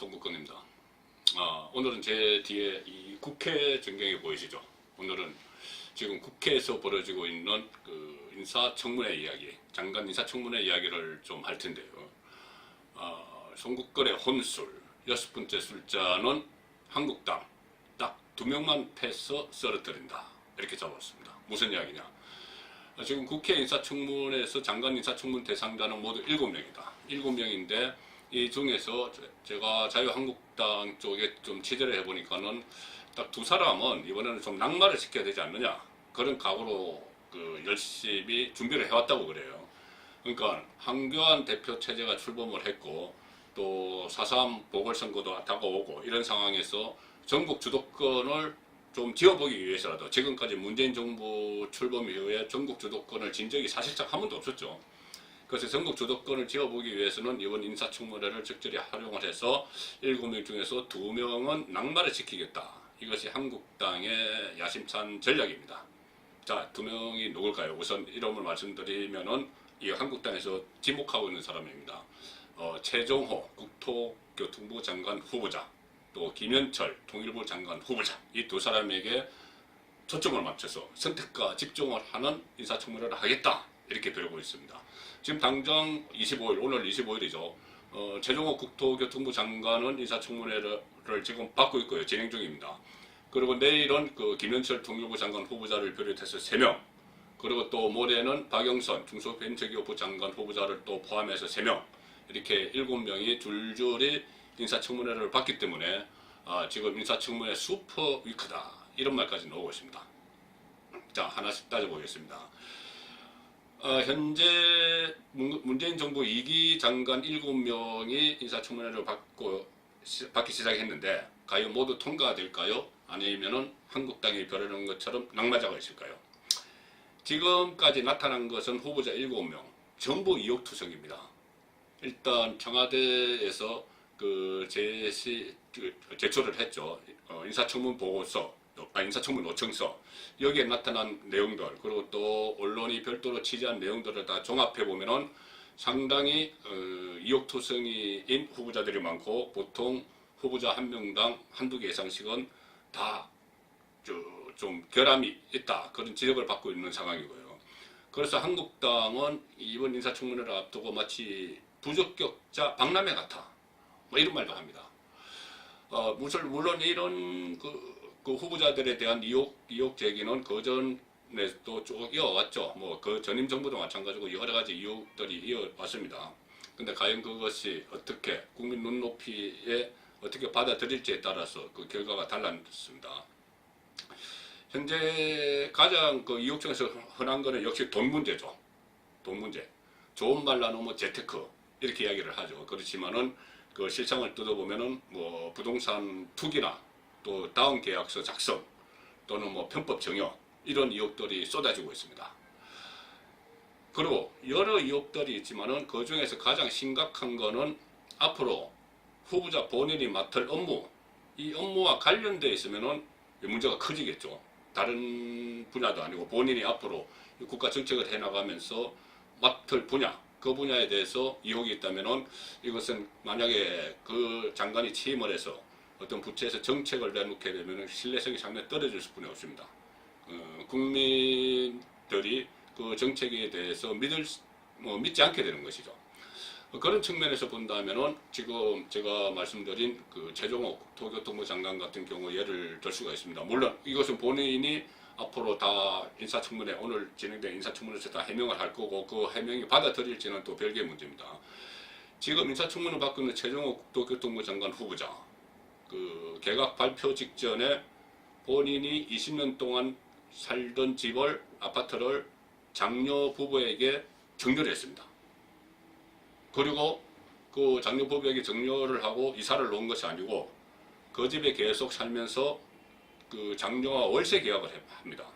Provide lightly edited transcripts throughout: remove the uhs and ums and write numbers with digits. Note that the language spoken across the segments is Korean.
송국근입니다. 오늘은 제 뒤에 이 국회 전경이 보이시죠? 오늘은 지금 국회에서 벌어지고 있는 그 인사청문회 이야기, 장관 인사청문회 이야기를 좀 할 텐데요. 송국근의 혼술, 6번째 술자는 한국당 딱 2명만 패서 썰어뜨린다. 이렇게 잡았습니다. 무슨 이야기냐? 지금 국회 인사청문회에서 장관 인사청문 대상자는 모두 7명이다. 7명인데 이 중에서 제가 자유한국당 쪽에 좀 취재를 해보니까는 딱 2사람은 이번에는 좀 낙마를 시켜야 되지 않느냐, 그런 각오로 열심히 준비를 해왔다고 그래요. 그러니까 한교안 대표 체제가 출범을 했고 또 4.3 보궐선거도 다가오고 이런 상황에서 전국 주도권을 좀 지어보기 위해서라도, 지금까지 문재인 정부 출범 이후에 전국 주도권을 진 적이 사실상 한 번도 없었죠. 그래서 전국 주도권을 지어보기 위해서는 이번 인사청문회를 적절히 활용을 해서 7명 중에서 2명은 낙마를 시키겠다. 이것이 한국당의 야심찬 전략입니다. 자, 2명이 누굴까요? 우선 이름을 말씀드리면은 이 한국당에서 지목하고 있는 사람입니다. 최종호 국토교통부 장관 후보자, 또 김현철 통일부 장관 후보자, 이 2사람에게 초점을 맞춰서 선택과 집중을 하는 인사청문회를 하겠다. 이렇게 벼르고 있습니다. 지금 당장 25일, 오늘 25일이죠. 최종호 국토교통부 장관은 인사청문회를 지금 받고 있고요. 진행 중입니다. 그리고 내일은 김현철 통일부 장관 후보자를 비롯해서 3명, 그리고 또 모레는 박영선 중소벤처기업부 장관 후보자를 또 포함해서 3명, 이렇게 7명이 줄줄이 인사청문회를 받기 때문에 지금 인사청문회 슈퍼 위크다, 이런 말까지 나오고 있습니다. 자, 하나씩 따져보겠습니다. 현재 문재인 정부 2기 장관 7명이 인사청문회를 받기 시작했는데 과연 모두 통과될까요? 아니면은 한국당이 벼르는 것처럼 낙마자가 있을까요? 지금까지 나타난 것은 후보자 7명 전부 의혹투성입니다. 일단 청와대에서 제출을 했죠. 인사청문 보고서, 인사청문 요청서, 여기에 나타난 내용들, 그리고 또 언론이 별도로 취재한 내용들을 다 종합해 보면은 상당히 의혹투성이인 후보자들이 많고, 보통 후보자 1명당 1~2개 이상씩은 다 좀 결함이 있다, 그런 지적을 받고 있는 상황이고요. 그래서 한국당은 이번 인사청문회를 앞두고 마치 부적격자 박람회 같아, 뭐 이런 말도 합니다. 물론 이런 후보자들에 대한 의혹 제기는 그전에도 쭉 이어왔죠. 뭐 그 전임 정부도 마찬가지고 여러 가지 의혹들이 이어왔습니다. 근데 과연 그것이 어떻게 국민 눈높이에 어떻게 받아들일지에 따라서 그 결과가 달랐습니다. 현재 가장 의혹 중에서 흔한 거는 역시 돈 문제죠. 돈 문제. 좋은 말 나누면 재테크, 이렇게 이야기를 하죠. 그렇지만은 그 실상을 뜯어보면은 뭐 부동산 투기나 또 다운 계약서 작성 또는 뭐 편법 정여, 이런 의혹들이 쏟아지고 있습니다. 그리고 여러 의혹들이 있지만은 그 중에서 가장 심각한 거는 앞으로 후보자 본인이 맡을 업무, 이 업무와 관련되어 있으면은 문제가 커지겠죠. 다른 분야도 아니고 본인이 앞으로 국가 정책을 해나가면서 맡을 분야, 그 분야에 대해서 의혹이 있다면은 이것은 만약에 그 장관이 취임을 해서 어떤 부처에서 정책을 내놓게 되면 신뢰성이 상당히 떨어질 수뿐이 없습니다. 국민들이 그 정책에 대해서 믿지 않게 되는 것이죠. 그런 측면에서 본다면은 지금 제가 말씀드린 최종호 국토교통부 장관 같은 경우 예를 들 수가 있습니다. 물론 이것은 본인이 앞으로 다 인사청문회, 오늘 진행된 인사청문회에서 다 해명을 할 거고 그 해명이 받아들일지는 또 별개의 문제입니다. 지금 인사청문을 받고 있는 최종호 국토교통부 장관 후보자, 개각 발표 직전에 본인이 20년 동안 살던 집을, 아파트를 장녀 부부에게 정려를 했습니다. 그리고 그 장녀 부부에게 정려를 하고 이사를 놓은 것이 아니고 그 집에 계속 살면서 그 장녀와 월세 계약을 합니다.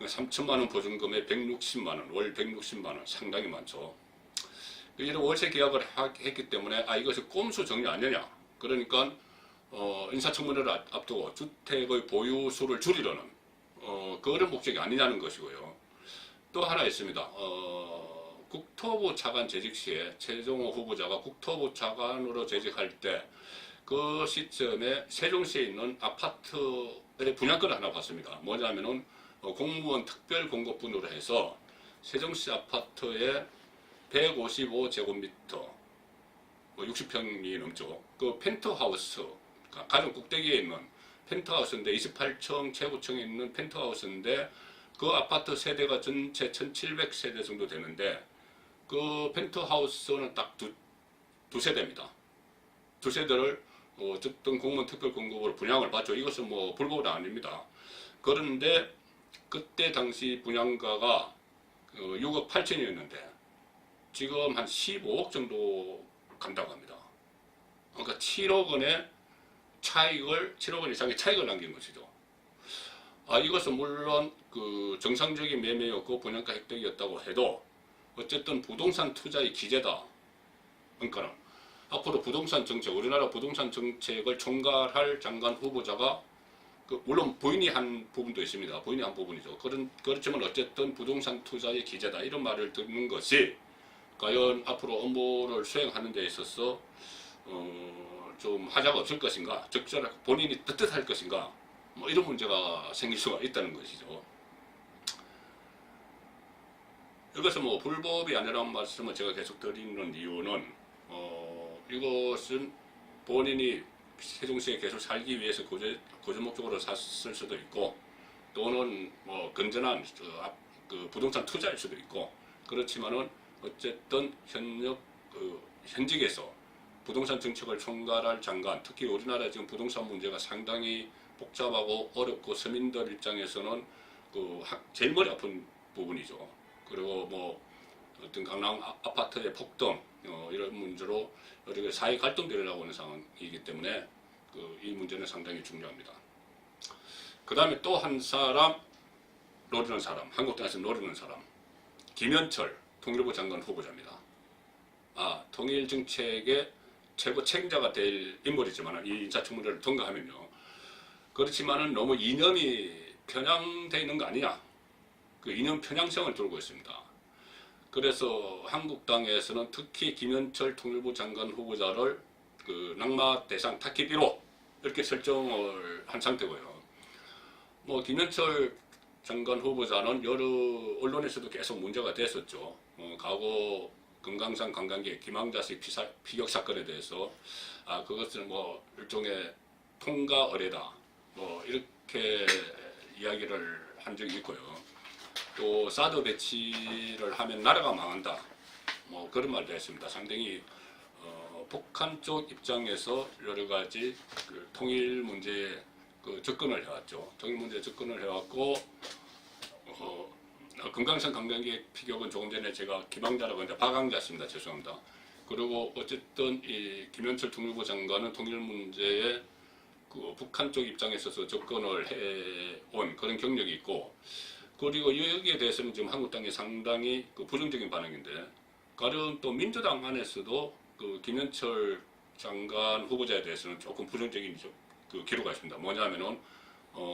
3천만 원 보증금에 160만 원, 월 160만 원, 상당히 많죠. 이런 월세 계약을 했기 때문에 이것이 꼼수 정리 아니냐. 그러니까 인사청문회를 앞두고 주택의 보유수를 줄이려는 그런 목적이 아니냐는 것이고요. 또 하나 있습니다. 국토부 차관 재직 시에 최종호 후보자가 국토부 차관으로 재직할 때 그 시점에 세종시에 있는 아파트의 분양권을 하나 받습니다. 뭐냐면은 공무원 특별공급분으로 해서 세종시 아파트에 155제곱미터 60평이 넘죠. 그 펜트하우스, 가정 꼭대기에 있는 펜트하우스인데 28층, 최고층에 있는 펜트하우스인데 그 아파트 세대가 전체 1700세대 정도 되는데 그 펜트하우스는 딱 두 세대입니다. 두 세대를 어쨌든 공무원 특별공급으로 분양을 받죠. 이것은 뭐 불법은 아닙니다. 그런데 그때 당시 분양가가 6억 8천이었는데 지금 한 15억 정도 간다고 합니다. 그러니까 7억 원의 차익을 7억 원 이상의 차익을 남긴 것이죠. 이것은 물론 그 정상적인 매매였고 분양가 획득이었다고 해도 어쨌든 부동산 투자의 기재다. 그러니까는 앞으로 부동산 정책, 우리나라 부동산 정책을 총괄할 장관 후보자가 물론 부인이 한 부분도 있습니다. 부인이 한 부분이죠. 그렇지만 어쨌든 부동산 투자의 기재다. 이런 말을 듣는 것이 과연 앞으로 업무를 수행하는 데 있어서 좀 하자가 없을 것인가, 적절하게 본인이 뜻할 것인가, 뭐 이런 문제가 생길 수가 있다는 것이죠. 이것은 뭐 불법이 아니라는 말씀을 제가 계속 드리는 이유는 이것은 본인이 세종시에 계속 살기 위해서 거주 목적으로 샀을 수도 있고 또는 뭐 건전한 그 부동산 투자일 수도 있고 그렇지만은 어쨌든 현직에서 부동산 정책을 총괄할 장관, 특히 우리나라 지금 부동산 문제가 상당히 복잡하고 어렵고 서민들 입장에서는 제일 머리 아픈 부분이죠. 그리고 뭐 어떤 강남 아파트의 폭등 이런 문제로 여러 개 사회 갈등들이 일어나고 있는 상황이기 때문에 이 문제는 상당히 중요합니다. 그 다음에 또 한 사람 노리는 사람, 한국당에서 노리는 사람, 김현철 통일부 장관 후보자입니다. 통일 정책의 최고 책임자가 될 인물이지만 이 인사청문회를 통과하면요. 그렇지만은 너무 이념이 편향되어 있는 거 아니냐. 그 이념 편향성을 들고 있습니다. 그래서 한국당에서는 특히 김현철 통일부 장관 후보자를 그 낙마 대상 타깃1호 이렇게 설정을 한 상태고요. 뭐 김현철 장관 후보자는 여러 언론에서도 계속 문제가 됐었죠. 과거 금강산 관광객 김항자 씨 피격 사건에 대해서 그것은 뭐 일종의 통과 의례다 뭐 이렇게 이야기를 한 적이 있고요. 또 사드 배치를 하면 나라가 망한다 뭐 그런 말도 했습니다. 상당히 북한 쪽 입장에서 여러 가지 그 통일 문제에 접근을 해왔죠. 통일 문제에 접근을 해왔고 금강산 관광객 피격은 조금 전에 제가 김항자라고 했는데 박항자입니다. 죄송합니다. 그리고 어쨌든 이 김현철 통일부 장관은 통일 문제에 그 북한 쪽 입장에 있어서 접근을 해온 그런 경력이 있고 그리고 여기에 대해서는 지금 한국당이 상당히 부정적인 반응인데 가령 또 민주당 안에서도 그 김현철 장관 후보자에 대해서는 조금 부정적인 기류가 있습니다. 뭐냐면은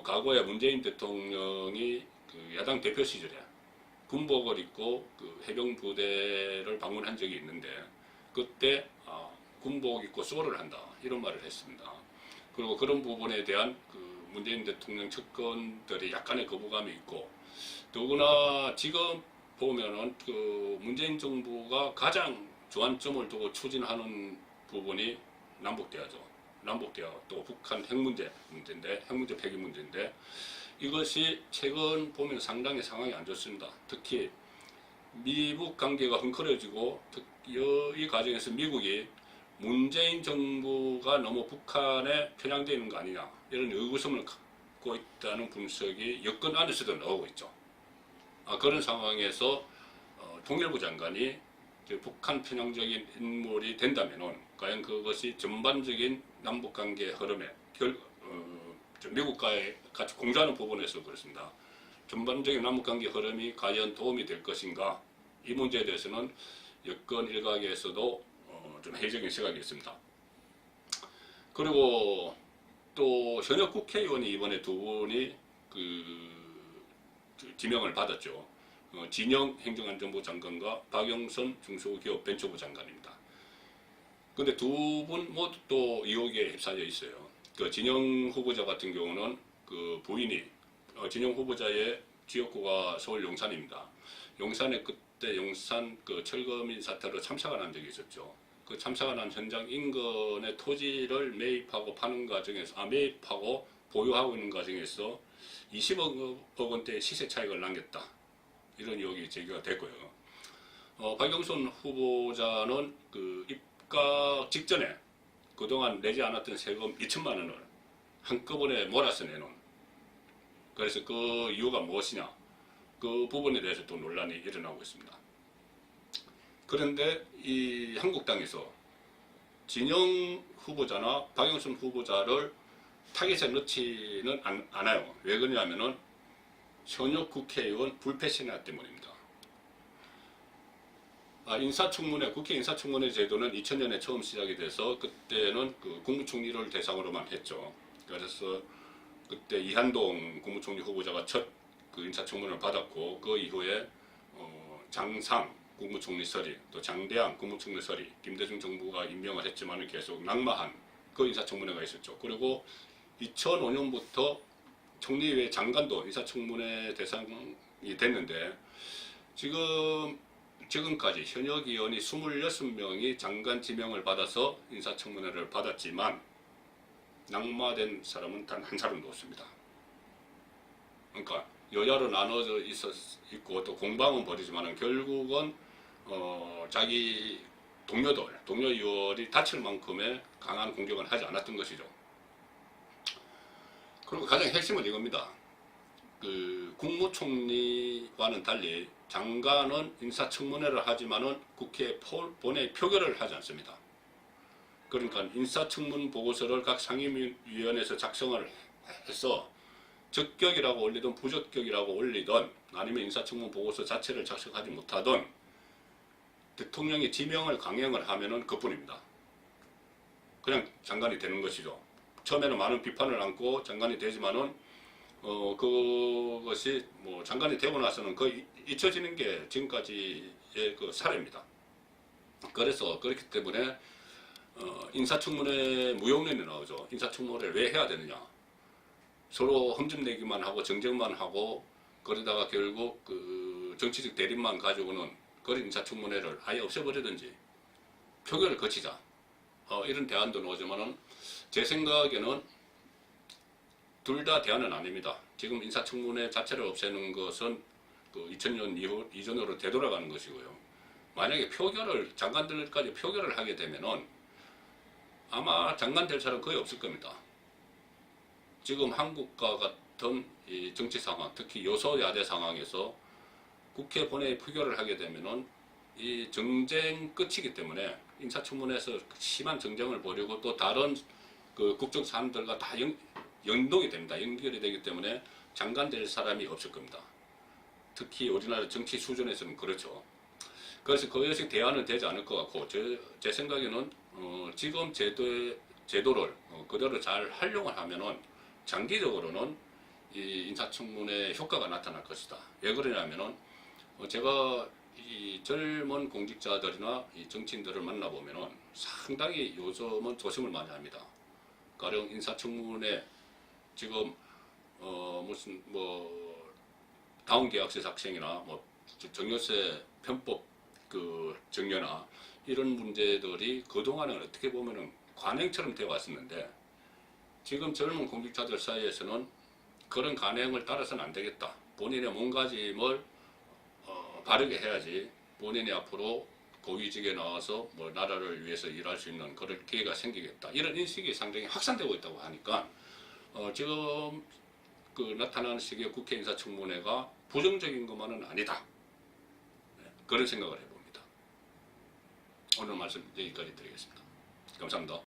과거에 문재인 대통령이 그 야당 대표 시절에 군복을 입고 그 해병 부대를 방문한 적이 있는데 그때 군복 입고 쇼를 한다 이런 말을 했습니다. 그리고 그런 부분에 대한 그 문재인 대통령 측근들이 약간의 거부감이 있고 더구나 지금 보면은 그 문재인 정부가 가장 주안점을 두고 추진하는 부분이 남북대화죠. 남북대화 또 북한 핵 문제인데 핵 문제 폐기 문제인데 이것이 최근 보면 상당히 상황이 안 좋습니다. 특히 미북 관계가 흥크러지고 이 과정에서 미국이 문재인 정부가 너무 북한에 편향되어 있는 거 아니냐 이런 의구심을 갖고 있다는 분석이 여권 안에서도 나오고 있죠. 그런 상황에서 통일부 장관이 북한 편향적인 인물이 된다면 과연 그것이 전반적인 남북관계 흐름에 미국과의 같이 공조하는 부분에서 그렇습니다. 전반적인 남북관계 흐름이 과연 도움이 될 것인가 이 문제에 대해서는 여권 일각에서도 좀 회의적인 시각이 있습니다. 그리고 또 현역 국회의원이 이번에 두 분이 지명을 받았죠. 진영 행정안전부 장관과 박영선 중소기업벤처부 장관입니다. 근데 두 분 모두 또 의혹에 휩싸여 있어요. 그 진영 후보자 같은 경우는 그 부인이 진영 후보자의 지역구가 서울 용산입니다. 용산에 그때 용산 그 철거민 사태로 참사가 난 적이 있었죠. 그 참사가 난 현장 인근의 토지를 매입하고 파는 과정에서 매입하고 보유하고 있는 과정에서 20억 원대의 시세 차익을 남겼다. 이런 의혹이 제기가 됐고요. 박영선 후보자는 그 입각 직전에 그동안 내지 않았던 세금 2천만 원을 한꺼번에 몰아서 내놓은, 그래서 그 이유가 무엇이냐, 그 부분에 대해서 또 논란이 일어나고 있습니다. 그런데 이 한국당에서 진영 후보자나 박영선 후보자를 타겟에 넣지는 않아요. 왜 그러냐면은 현역 국회의원 불패신화 때문입니다. 국회 인사청문회 제도는 2000년에 처음 시작이 돼서 그때는 그 국무총리를 대상으로만 했죠. 그래서 그때 이한동 국무총리 후보자가 첫 그 인사청문회를 받았고, 그 이후에 장상 국무총리 서리, 또 장대양 국무총리 서리, 김대중 정부가 임명을 했지만 계속 낙마한 그 인사청문회가 있었죠. 그리고 2005년부터 총리외 장관도 인사청문회 대상이 됐는데, 지금까지 현역 의원이 26명이 장관 지명을 받아서 인사청문회를 받았지만 낙마된 사람은 단 한 사람도 없습니다. 그러니까 여야로 나눠져 있고 또 공방은 벌이지만 결국은 자기 동료 의원이 다칠 만큼의 강한 공격을 하지 않았던 것이죠. 그리고 가장 핵심은 이겁니다. 그 국무총리와는 달리 장관은 인사청문회를 하지만은 국회 본회의 표결을 하지 않습니다. 그러니까 인사청문 보고서를 각 상임위원회에서 작성을 해서 적격이라고 올리든 부적격이라고 올리든 아니면 인사청문 보고서 자체를 작성하지 못하든 대통령이 지명을 강행을 하면은 그뿐입니다. 그냥 장관이 되는 것이죠. 처음에는 많은 비판을 안고 장관이 되지만은 그것이 뭐 장관이 되고 나서는 거의 잊혀지는 게 지금까지의 그 사례입니다. 그래서 그렇기 때문에 인사청문회 무용론이 나오죠. 인사청문회를 왜 해야 되느냐? 서로 흠집내기만 하고 정쟁만 하고 그러다가 결국 그 정치적 대립만 가지고는 그런 인사청문회를 아예 없애버리든지 표결을 거치자. 이런 대안도 나오지만은 제 생각에는 둘 다 대안은 아닙니다. 지금 인사청문회 자체를 없애는 것은 그 2000년 이전으로 되돌아가는 것이고요. 만약에 장관들까지 표결을 하게 되면은 아마 장관 될 사람 거의 없을 겁니다. 지금 한국과 같은 이 정치 상황, 특히 여소야대 상황에서 국회 본회의 표결을 하게 되면은 이 정쟁 끝이기 때문에 인사청문회에서 심한 정쟁을 벌이고 또 다른 그 국정 사안들과 다 연동이 됩니다. 연결이 되기 때문에 장관 될 사람이 없을 겁니다. 특히 우리나라 정치 수준에서는 그렇죠. 그래서 그것이 대안은 되지 않을 것 같고, 제 생각에는 지금 제도를 그대로 잘 활용을 하면은 장기적으로는 이 인사청문회 효과가 나타날 것이다. 왜 그러냐면은 제가 이 젊은 공직자들이나 이 정치인들을 만나보면은 상당히 요즘은 조심을 많이 합니다. 가령 인사청문회 지금 무슨 뭐 다운계약세 작성이나 뭐 정여세 편법 그 정려나 이런 문제들이 그동안은 어떻게 보면은 관행처럼 되어 왔었는데, 지금 젊은 공직자들 사이에서는 그런 관행을 따라서는 안 되겠다. 본인의 몸가짐을 바르게 해야지 본인이 앞으로 고위직에 나와서 뭐 나라를 위해서 일할 수 있는 그런 기회가 생기겠다. 이런 인식이 상당히 확산되고 있다고 하니까 지금 그 나타나는 시기의 국회 인사청문회가 부정적인 것만은 아니다. 그런 생각을 해봅니다. 오늘 말씀 여기까지 드리겠습니다. 감사합니다.